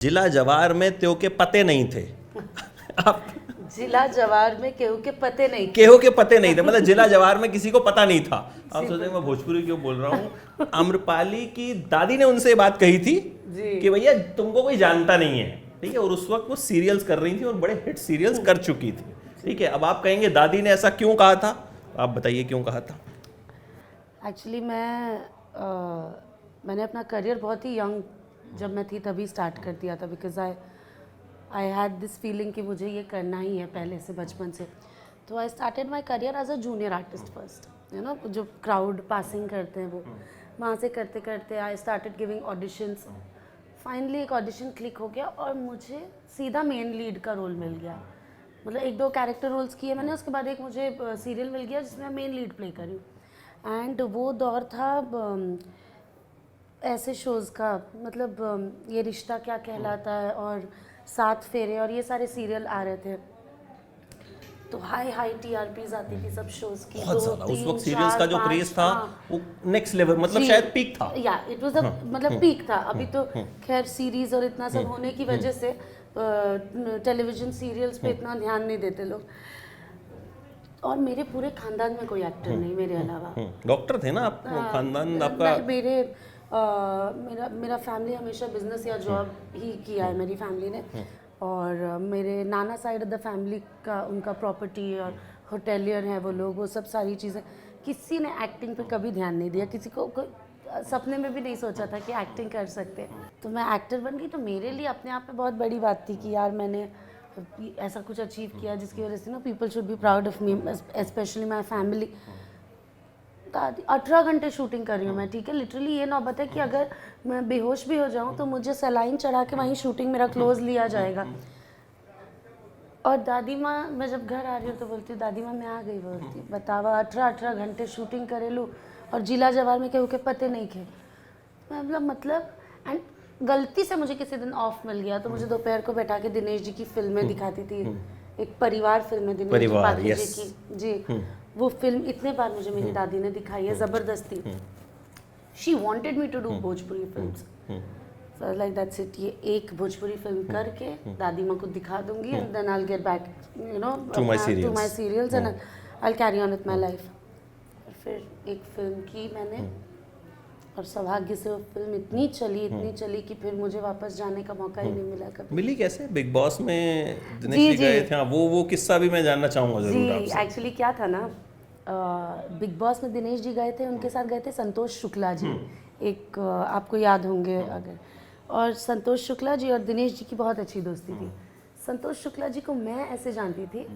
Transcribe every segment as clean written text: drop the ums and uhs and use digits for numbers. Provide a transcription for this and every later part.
जिला जवार में त्यों के पते नहीं थे। आप जिला जवार में केहू के पते नहीं थे। केहू के पते नहीं थे, मतलब जिला जवार में किसी को पता नहीं था। आप सोचेंगे मैं भोजपुरी क्यों बोल रहा हूँ। आम्रपाली की दादी ने उनसे बात कही थी कि भैया तुमको कोई जानता नहीं है, ठीक है। और उस वक्त वो सीरियल्स कर रही थी और बड़े हिट सीरियल्स कर चुकी थी, ठीक है। अब आप कहेंगे दादी ने ऐसा क्यों कहा था, आप बताइए क्यों कहा था। एक्चुअली मैंने अपना करियर बहुत ही यंग जब मैं थी तभी स्टार्ट कर दिया था, because I had this feeling कि मुझे ये करना ही है पहले से, बचपन से। तो I started my career as a junior artist first, you know, जो क्राउड पासिंग करते हैं वो, वहाँ से करते करते I started giving auditions. Finally एक ऑडिशन क्लिक हो गया और मुझे सीधा मेन लीड का रोल मिल गया। मतलब एक दो कैरेक्टर रोल्स किए मैंने, उसके बाद एक मुझे सीरियल मिल गया जिसमें मैं मेन लीड प्ले करी हूँ। एंड वो दौर था ऐसे शोज़ का, मतलब ये रिश्ता क्या कहलाता है और सात फेरे और ये सारे सीरियल आ रहे थे। तो हाई टीआरपीज आती थी सब शोज़ की। बहुत ज़्यादा उस वक्त सीरियल्स का जो क्रेज था वो नेक्स्ट लेवल, मतलब शायद पीक था। या इट वाज मतलब पीक था। अभी तो खैर सीरीज और इतना सब होने की वजह से टेलीविजन सीरियल्स पे इतना ध्यान नहीं देते लोग। और मेरे पूरे खानदान में कोई एक्टर नहीं मेरे अलावा। डॉक्टर थे ना आप, खानदान आपका। मेरा फैमिली हमेशा बिजनेस या जॉब ही किया है मेरी फैमिली ने। और मेरे नाना साइड ऑफ द फैमिली का उनका प्रॉपर्टी और होटेलियर हैं वो लोग, वो सब सारी चीज़ें। किसी ने एक्टिंग पे कभी ध्यान नहीं दिया, किसी को सपने में भी नहीं सोचा था कि एक्टिंग कर सकते। तो मैं एक्टर बन गई, तो मेरे लिए अपने आप में बहुत बड़ी बात थी कि यार मैंने ऐसा कुछ अचीव किया जिसकी वजह से ना people should be proud of me, specially my family. 18 घंटे शूटिंग कर रही हूँ मैं, ठीक है। लिटरली ये नौबत है कि अगर मैं बेहोश भी हो जाऊँ तो मुझे सलाइन चढ़ा के वहीं शूटिंग मेरा क्लोज लिया जाएगा। और दादी माँ, मैं जब घर आ रही हूँ तो बोलती हूँ दादी माँ मैं आ गई। बोलती बतावा 18 घंटे शूटिंग करेलू और जिला जवार में केहू के पते नहीं थे। मैं मतलब एंड गलती से मुझे किसी दिन ऑफ मिल गया तो मुझे दोपहर को बैठा के दिनेश जी की फिल्में दिखाती थी। एक परिवार फिल्म है दिनेश जी पाखी जी की जी। वो फिल्म इतने बार मुझे मेरी दादी ने दिखाई है ज़बरदस्ती। She wanted me to do Bhojpuri films, so like that's it. ये एक भोजपुरी फिल्म करके दादी माँ को दिखा दूंगी and then I will get back, you know, to my serials and I will carry on with my life. फिर एक फिल्म की मैंने और सौभाग्य से वो फिल्म इतनी चली कि फिर मुझे वापस जाने का मौका ही नहीं मिला कभी। मिली कैसे? बिग बॉस में दिनेश जी गए थे, वो किस्सा भी मैं जानना चाहूँगा जरूर आपसे। जी एक्चुअली क्या था ना, बिग बॉस में दिनेश जी गए थे, उनके साथ गए थे संतोष शुक्ला जी, एक आपको याद होंगे अगर। और संतोष शुक्ला जी और दिनेश जी की बहुत अच्छी दोस्ती थी। संतोष शुक्ला जी को मैं ऐसे जानती थी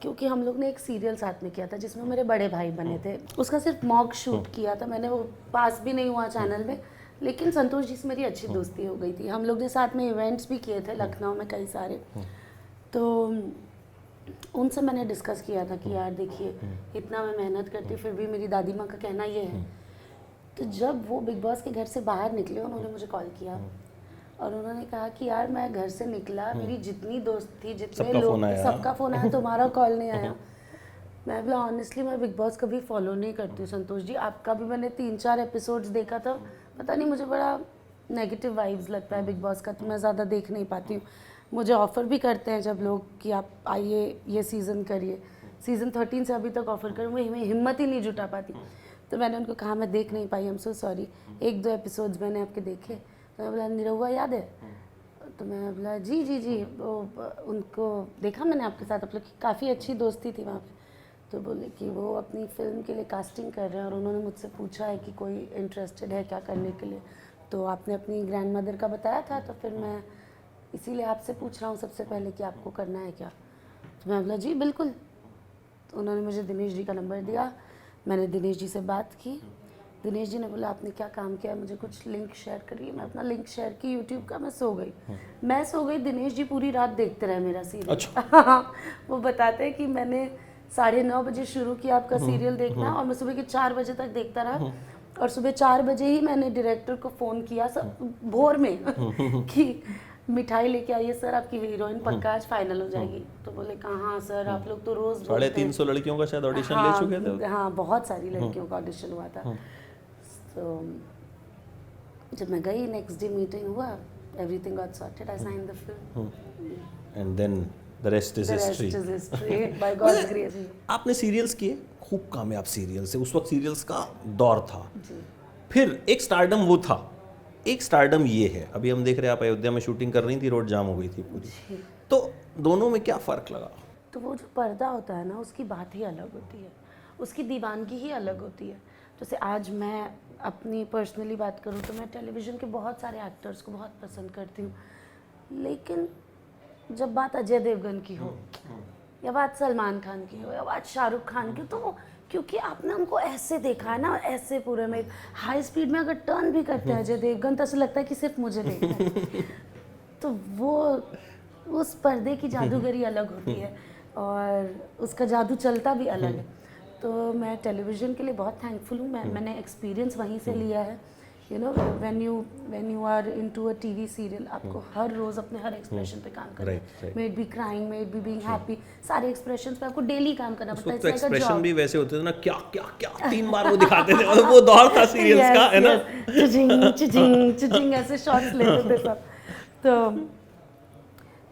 क्योंकि हम लोग ने एक सीरियल साथ में किया था जिसमें मेरे बड़े भाई बने थे। उसका सिर्फ मॉक शूट किया था मैंने, वो पास भी नहीं हुआ चैनल में, लेकिन संतोष जी से मेरी अच्छी दोस्ती हो गई थी। हम लोग ने साथ में इवेंट्स भी किए थे लखनऊ में कई सारे। तो उनसे मैंने डिस्कस किया था कि यार देखिए इतना मैं मेहनत करती फिर भी मेरी दादी माँ का कहना ये है। तो जब वो बिग बॉस के घर से बाहर निकले उन्होंने मुझे कॉल किया और उन्होंने कहा कि यार मैं घर से निकला, मेरी जितनी दोस्त थी, जितने लोग, सबका फ़ोन आया, तुम्हारा कॉल नहीं आया। मैं बोला ऑनेस्टली मैं बिग बॉस कभी फॉलो नहीं करती हूँ संतोष जी, आपका भी मैंने 3-4 एपिसोड्स देखा था, पता नहीं मुझे बड़ा नेगेटिव वाइब्स लगता है बिग बॉस का, तो मैं ज़्यादा देख नहीं पाती हूँ। मुझे ऑफ़र भी करते हैं जब लोग कि आप आइए ये सीज़न करिए, सीज़न 13 से अभी तक ऑफ़र करूँ, मैं हिम्मत ही नहीं जुटा पाती। तो मैंने उनको कहा मैं देख नहीं पाई, I am so sorry. 1-2 episodes मैंने आपके देखे। तो मैं बोला निरहुआ याद है? तो मैं बोला जी वो उनको देखा मैंने आपके साथ, आप लोग की काफ़ी अच्छी दोस्ती थी वहाँ पे। तो बोले कि वो अपनी फ़िल्म के लिए कास्टिंग कर रहे हैं और उन्होंने मुझसे पूछा है कि कोई इंटरेस्टेड है क्या करने के लिए। तो आपने अपनी ग्रैंड मदर का बताया था, तो फिर मैं इसीलिए आपसे पूछ रहा हूँ सबसे पहले कि आपको करना है क्या। तो मैं बोला जी बिल्कुल। तो उन्होंने मुझे दिनेश जी का नंबर दिया, मैंने दिनेश जी से बात की। दिनेश जी ने बोला आपने क्या काम किया, मुझे कुछ लिंक शेयर करिए। मैं अपना लिंक शेयर की यूट्यूब का, मैं सो गई। दिनेश जी पूरी रात देखते रहे मेरा सीरियल। अच्छा। वो बताते हैं कि मैंने 9:30 बजे शुरू किया आपका सीरियल देखना और मैं सुबह के 4 बजे तक देखता रहा। और सुबह 4 बजे ही मैंने डायरेक्टर को फ़ोन किया सब भोर में कि मिठाई लेके आइए सर, आपकी हीरोइन पक्का आज फाइनल हो जाएगी। तो बोले कहाँ सर, आप लोग तो रोज़ 350 लड़कियों का शायद ऑडिशन ले चुके थे। हाँ बहुत सारी लड़कियों का ऑडिशन हुआ था। तो जब मैं गई नेक्स्ट डे मीटिंग हुआ everything got sorted. I signed the film. And then the rest is The rest history. is history by God's grace. आपने सीरियल्स किए, खूब कामयाब सीरियल से, उस वक्त सीरियल्स का दौर था। जी। फिर एक स्टारडम वो था, एक स्टारडम ये है। अभी हम देख रहे हैं आप अयोध्या में शूटिंग कर रही थी, रोड जाम हो गई थी पूरी। तो दोनों में क्या फ़र्क लगा? तो वो जो पर्दा होता है ना, उसकी बात ही अलग होती है, उसकी दीवानगी ही अलग होती है। जैसे आज मैं अपनी पर्सनली बात करूँ तो मैं टेलीविज़न के बहुत सारे एक्टर्स को बहुत पसंद करती हूँ, लेकिन जब बात अजय देवगन की हो या बात सलमान खान की हो या बात शाहरुख खान की, तो वो क्योंकि आपने उनको ऐसे देखा है ना, ऐसे पूरे में हाई स्पीड में अगर टर्न भी करते हैं अजय देवगन तो ऐसा लगता है कि सिर्फ मुझे देखना है। तो वो उस पर्दे की जादूगरी अलग होती है और उसका जादू चलता भी अलग है। तो मैं टेलीविज़न के लिए बहुत थैंकफुल हूँ। मैंने एक्सपीरियंस वहीं से लिया है। You know, when you are into a TV serial, आपको हर रोज़ अपने हर एक्सप्रेशन पे काम करना है। May it be crying, may it be being happy, सारे एक्सप्रेशंस पे आपको डेली काम करना पड़ता है। तो एक्सप्रेशन भी वैसे होते थे ना, क्या क्या क्या 3 बार वो दिखाते थे, और वो दौर था सीरियल्स का, है ना? चिचिंग चिचिंग चिचिंग ऐसे शॉट्स लेते थे सब।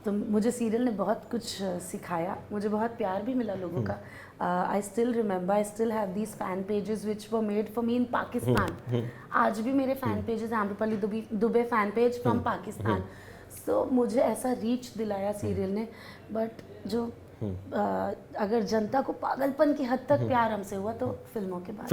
तो मुझे सीरियल ने बहुत कुछ सिखाया, मुझे बहुत प्यार भी मिला लोगों का। I still remember, I still have these fan pages which were made for me in Pakistan. आज भी मेरे फैन पेजेस हैं, Amrapali Dubey fan page from Pakistan. So मुझे ऐसा रीच दिलाया सीरियल ने। बट जो अगर जनता को पागलपन की हद तक प्यार हमसे हुआ तो फिल्मों के बाद।